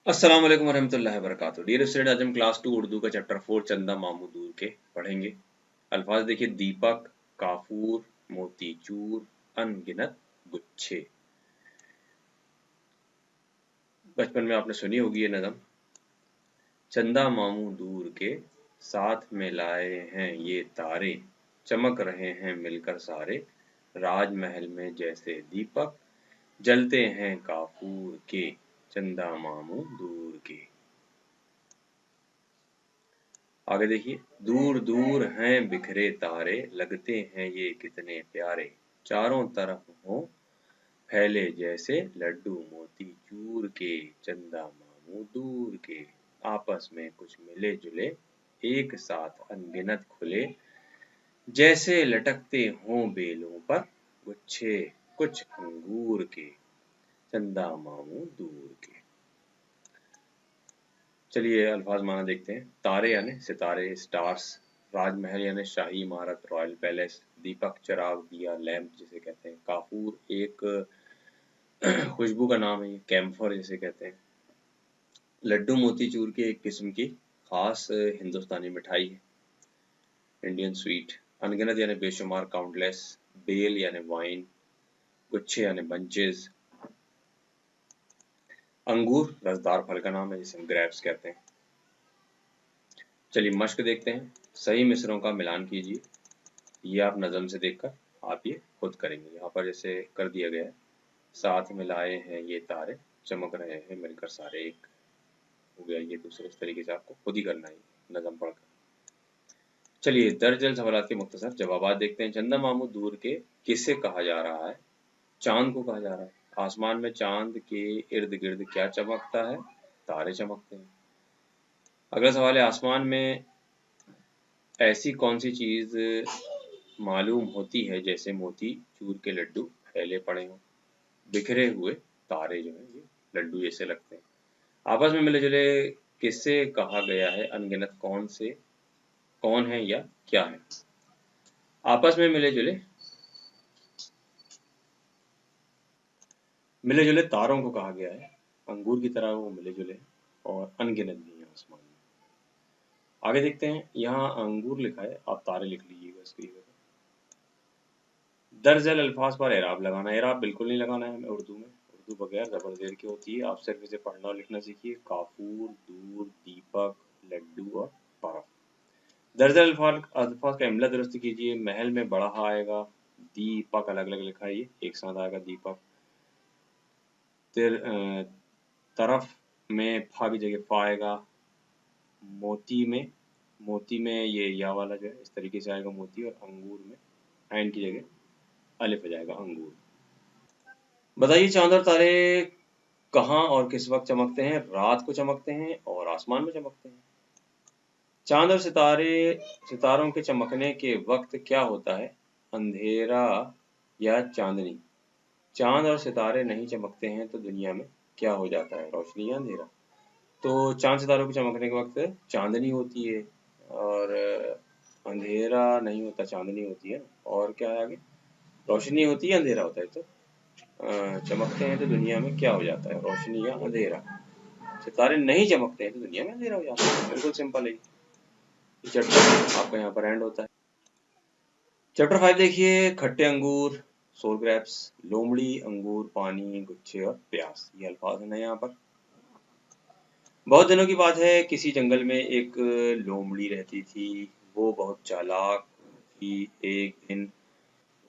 अस्सलाम वालेकुम वरहमतुल्लाहि वबरकातुहू। डियर स्टूडेंट, आज हम क्लास 2 उर्दू का चैप्टर 4 चंदा मामू दूर के पढ़ेंगे। अल्फाज देखिए, दीपक, काफूर, मोतीचूर, अनगिनत गुच्छे। बचपन में आपने सुनी होगी ये नज़म। चंदा मामू दूर के, साथ में लाए हैं ये तारे, चमक रहे हैं मिलकर सारे, राजमहल में जैसे दीपक, जलते हैं काफूर के, चंदा मामू दूर के। आगे देखिए, दूर दूर हैं बिखरे तारे, लगते हैं ये कितने प्यारे, चारों तरफ हों फैले जैसे लड्डू मोती चूर के, चंदा मामू दूर के, आपस में कुछ मिले जुले, एक साथ अनगिनत खुले, जैसे लटकते हों बेलों पर गुच्छे कुछ अंगूर के, चंदा मामू दूर के। चलिए अल्फाज माना देखते हैं। तारे यानी सितारे, स्टार्स। राजमहल यानी शाही इमारत, रॉयल पैलेस। दीपक चिराग, दिया, लैंप जिसे कहते हैं। काफूर एक खुशबू का नाम है, ये कैम्फर जिसे कहते हैं। लड्डू मोतीचूर की एक किस्म की खास हिंदुस्तानी मिठाई है, इंडियन स्वीट। अनगिनत यानी बेशुमार, काउंटलेस। बेल यानी वाइन। गुच्छे यानी बंचेस। अंगूर रसदार फल का नाम है जिसे हम ग्रेप्स कहते हैं। चलिए मश्क देखते हैं। सही मिसरों का मिलान कीजिए। ये आप नज़म से देखकर आप ये खुद करेंगे। यहाँ पर जैसे कर दिया गया है, साथ मिलाए हैं ये तारे, चमक रहे हैं मिलकर सारे, एक हो गया ये। दूसरे इस तरीके से आपको खुद ही करना है नज़म पढ़कर। चलिए दर्जल सवालात के मुख्तसर जवाबात देखते हैं। चंदा मामू दूर के किससे कहा जा रहा है? चांद को कहा जा रहा है। आसमान में चांद के इर्द गिर्द क्या चमकता है? तारे चमकते हैं। अगला सवाल है, आसमान में ऐसी कौन सी चीज मालूम होती है जैसे मोती चूर के लड्डू फैले पड़े हों? बिखरे हुए तारे जो हैं ये लड्डू जैसे लगते हैं। आपस में मिले जुले किससे कहा गया है? अनगिनत कौन से, कौन है या क्या है? आपस में मिले जुले मिले जुले तारों को कहा गया है। अंगूर की तरह वो मिले जुले हैं और अनगिनत भी हैं आसमान में। आगे देखते हैं, यहाँ अंगूर लिखा है, आप तारे लिख लीजिएगा इसकी जगह। दरअसल अल्फाज पर एराब लगाना। एराब बिल्कुल नहीं लगाना है हमें उर्दू में। उर्दू बगैर ज़बर ज़ेर की होती है। आप सिर्फ इसे पढ़ना और लिखना सीखिए। काफूर, दूर, दीपक, लड्डू और बर्फ। दरअसल अल्फाज का इमला दुरुस्त कीजिए। महल में बड़ा हा आएगा, दीपक अलग अलग लिखा है, ये एक साथ आएगा दीपक। तरफ में फा की जगह फा आएगा। मोती में ये या वाला जो है इस तरीके से आएगा मोती, और अंगूर में ऐन की जगह अलिफ हो जाएगा अंगूर। बताइए, चांद और तारे कहाँ और किस वक्त चमकते हैं? रात को चमकते हैं और आसमान में चमकते हैं। चांद और सितारों के चमकने के वक्त क्या होता है? अंधेरा या चांदनी। चांद और सितारे नहीं चमकते हैं तो दुनिया में क्या हो जाता है? रोशनी या अंधेरा। तो चांद सितारों के चमकने के वक्त चांदनी होती है, और अंधेरा नहीं होता, चांदनी होती है। और क्या है आगे? रोशनी होती है, अंधेरा होता है। तो चमकते हैं तो दुनिया में क्या हो जाता है? रोशनी या अंधेरा। सितारे नहीं चमकते हैं तो दुनिया में अंधेरा हो जाता है। बिल्कुल सिंपल है। चैप्टर आपका यहाँ पर एंड होता है। चैप्टर 5 देखिए, खट्टे अंगूर, सोर ग्रेप्स। लोमड़ी, अंगूर, पानी, गुच्छे और प्यास, ये अल्फाज है यहाँ पर। बहुत दिनों की बात है, किसी जंगल में एक लोमड़ी रहती थी। वो बहुत चालाक थी। एक दिन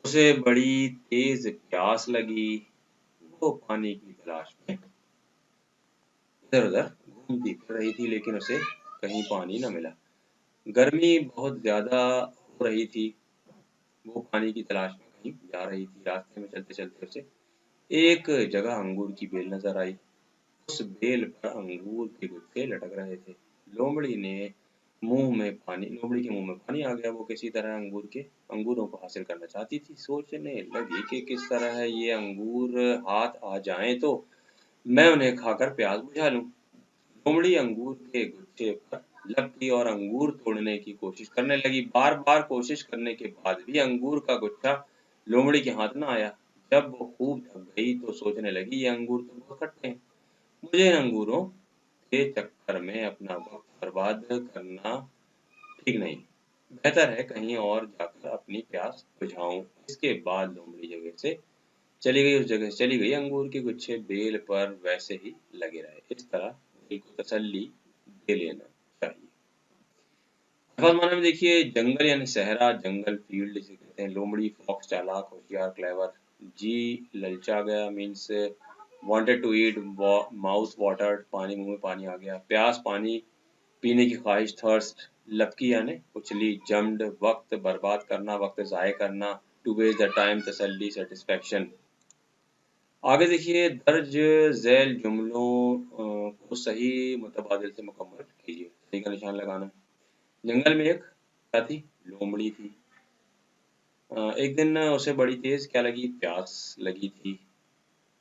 उसे बड़ी तेज प्यास लगी। वो पानी की तलाश में इधर-उधर घूमती फिर रही थी, लेकिन उसे कहीं पानी न मिला। गर्मी बहुत ज़्यादा हो रही थी। वो पानी की तलाश में कहीं जा रही थी। रास्ते में चलते-चलते उसे एक जगह अंगूर की बेल नज़र आई। उस बेल पर अंगूर के गुच्छे लटक रहे थे। लोमड़ी के मुंह में पानी आ गया। वो किसी तरह अंगूरों को हासिल करना चाहती थी। सोचने लगी कि किस तरह ये अंगूर हाथ आ जाएं तो मैं उन्हें खाकर प्यास बुझा लूं। लोमड़ी अंगूर के गुच्छे पर लपकी और अंगूर तोड़ने की कोशिश करने लगी। बार-बार कोशिश करने के बाद भी अंगूर का गुच्छा लोमड़ी के हाथ न आया। जब वो खूब थक गई तो सोचने लगी, ये अंगूर तो बहुत खट्टे हैं। मुझे इन अंगूरों के चक्कर में अपना वक्त बर्बाद करना ठीक नहीं। बेहतर है कहीं और जाकर अपनी प्यास बुझाऊं। इसके बाद लोमड़ी जगह से चली गई, उस जगह से चली गई। अंगूर के गुच्छे बेल पर वैसे ही लगे रहे। इस तरह दिल को तसल्ली दे लेना चाहिए। अल्फाज माना में देखिए, जंगल यानी सहरा, जंगल फील्ड जिसे कहते हैं। लोमड़ी फॉक्स, चालाक, होशियार, क्लेवर। जी ललचा गया means wanted to eat, mouth watered, पानी मुंह में पानी आ गया। प्यास, पानी पीने की ख्वाहिश, थर्स्ट। लपकी यानी उछली, जम्ड, वक्त बर्बाद करना, वक्त ज़ाय करना, टू वेस्ट द टाइम, तसल्ली, सेटिस्फेक्शन। आगे देखिए, दर्ज झैल जुमलों को सही मुतबादिल से मुकम्मल कीजिए। सही का निशान लगाना। जंगल में एक क्या थी? लोमड़ी थी। एक दिन उसे बड़ी तेज क्या लगी? प्यास लगी थी।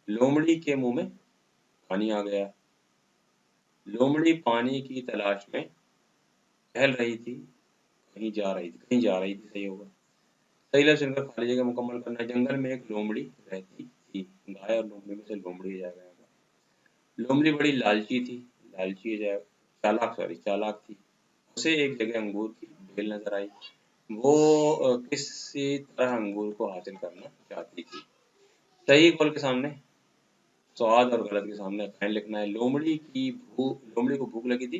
लोमड़ी के मुंह में पानी आ गया। लोमड़ी पानी की तलाश में टहल रही थी, कहीं जा रही थी, सही होगा। सही लफ्ज़ चुनकर खाली जगह मुकम्मल करना है। जंगल में एक लोमड़ी रहती थी। गाय और लोमड़ी में से लोमड़ी हो जाएगा यहाँ पर। लोमड़ी बड़ी लालची थी, लालची हो जाएगा, चालाक थी। उसे एक जगह अंगूर की बेल नजर आई। वो किसी तरह अंगूर को हासिल करना चाहती थी। सही कॉल के सामने स्वाद और गलत के सामने अखाइन लिखना है। लोमड़ी को भूख लगी थी,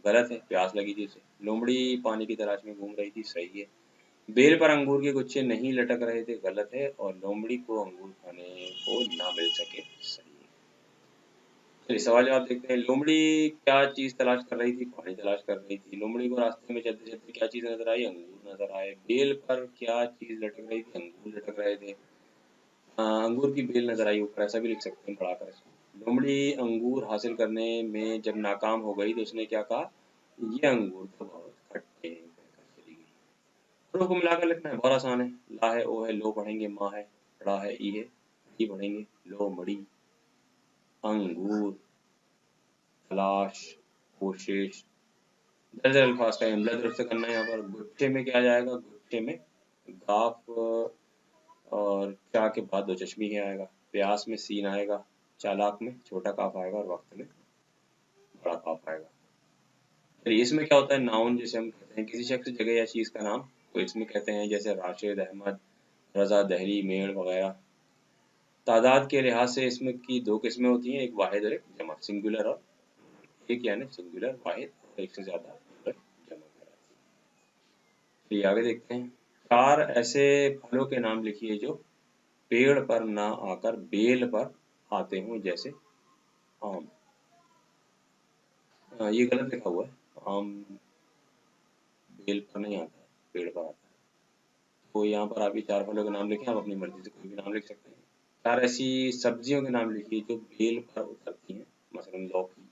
गलत है। प्यास लगी थी उसे। लोमड़ी पानी की तलाश में घूम रही थी, सही है। बेल पर अंगूर के गुच्छे नहीं लटक रहे थे, गलत है। और लोमड़ी को अंगूर खाने को ना मिल सके, सही है। चलिए सवाल जवाब देखते हैं। लोमड़ी क्या चीज तलाश कर रही थी? पानी तलाश कर रही थी। लोमड़ी को रास्ते में चलते चलते क्या चीज नजर आई? अंगूर नजर आए। बेल पर क्या चीज लटक रही थी? अंगूर लटक रहे थे। अंगूर की बेल नजर आई ऊपर, ऐसा भी लिख सकते हैं बढ़ाकर इसको। लोमड़ी अंगूर हासिल करने में जब नाकाम हो गई तो उसने क्या कहा? ये अंगूर तो बहुत खट्टे हैं, कहकर चली गई। दोनों को मिलाकर लिखना है, बहुत आसान है। ला है, ओ है, लो पढ़ेंगे, माँ है, ड़ा है, ई है, ई पढ़ेंगे, लो मड़ी, अंगूर, तलाश, कोशिश। दर्ज अल्फाज का इमला दुरुस्त करना है। यहाँ पर गुट्ठे में क्या आ जाएगा? गुट्ठे में गाफ और चा के बाद दो चश्मी ही आएगा। प्यास में सीन आएगा। चालाक में छोटा काफ आएगा और वक्त में बड़ा काफ आएगा। चलिए इसमें क्या होता है? नाउन जिसे हम कहते हैं किसी शख्स, जगह या चीज का नाम, तो इसमें कहते हैं जैसे राशिद, अहमद, रजा, दहली, मेड़ वगैरह। तादाद के लिहाज से इसमें की दो किस्में होती हैं, एक वाहिद और एक जमा। सिंगुलर और एक यानी सिंगुलर वाहिद, और एक से ज्यादा और जमा कहलाती है। चलिए आगे देखते हैं। चार ऐसे फलों के नाम लिखिए जो पेड़ पर ना आकर बेल पर आते हों, जैसे आम। ये गलत लिखा हुआ है। आम बेल पर नहीं आता है, पेड़ पर आता है। तो यहाँ पर आप ये चार फलों के नाम लिखें, आप अपनी मर्जी से कोई भी नाम लिख सकते हैं। चार ऐसी सब्जियों के नाम लिखिए जो बेल पर उतरती हैं, मसलन लौकी।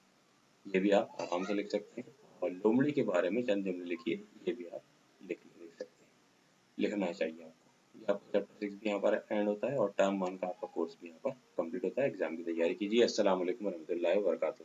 ये भी आप आराम से लिख सकते हैं। और लोमड़ी के बारे में चंद जुमले लिखिए, ये भी आप लिख सकते हैं। लिखना चाहिए आपको। ये आपका चैप्टर 6 भी यहाँ पर एंड होता है और टर्म 1 का आपका कोर्स भी यहाँ पर कंप्लीट होता है। एग्जाम की तैयारी कीजिए। अस्सलाम वालेकुम रहमतुल्लाहि व बरकातुहू।